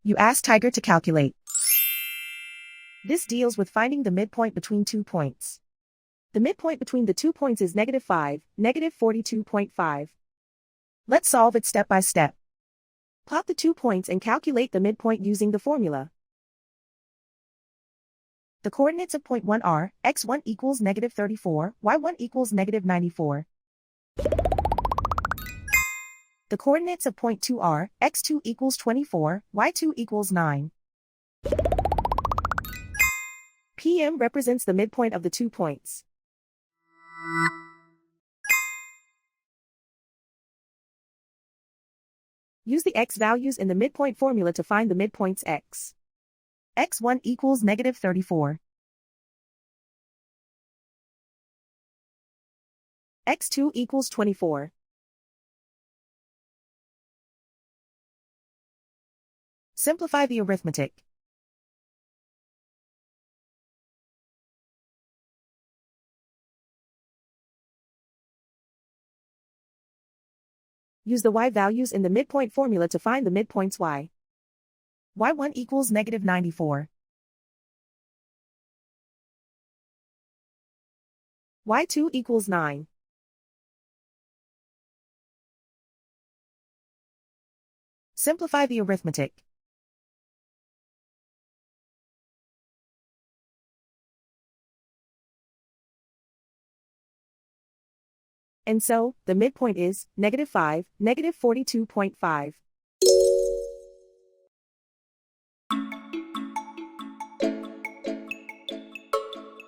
You ask Tiger to calculate. This deals with finding the midpoint between 2 points. The midpoint between the 2 points is -5, -42.5. Let's solve it step by step. Plot the 2 points and calculate the midpoint using the formula. The coordinates of point 1 are, x1 equals -34, y1 equals -94. The coordinates of point 2 are, x2 equals 24, y2 equals 9. PM represents the midpoint of the 2 points. Use the x values in the midpoint formula to find the midpoints x. x1 equals -34. x2 equals 24. Simplify the arithmetic. Use the y values in the midpoint formula to find the midpoints y. y1 equals -94. y2 equals 9. Simplify the arithmetic. And so, the midpoint is -5, -42.5.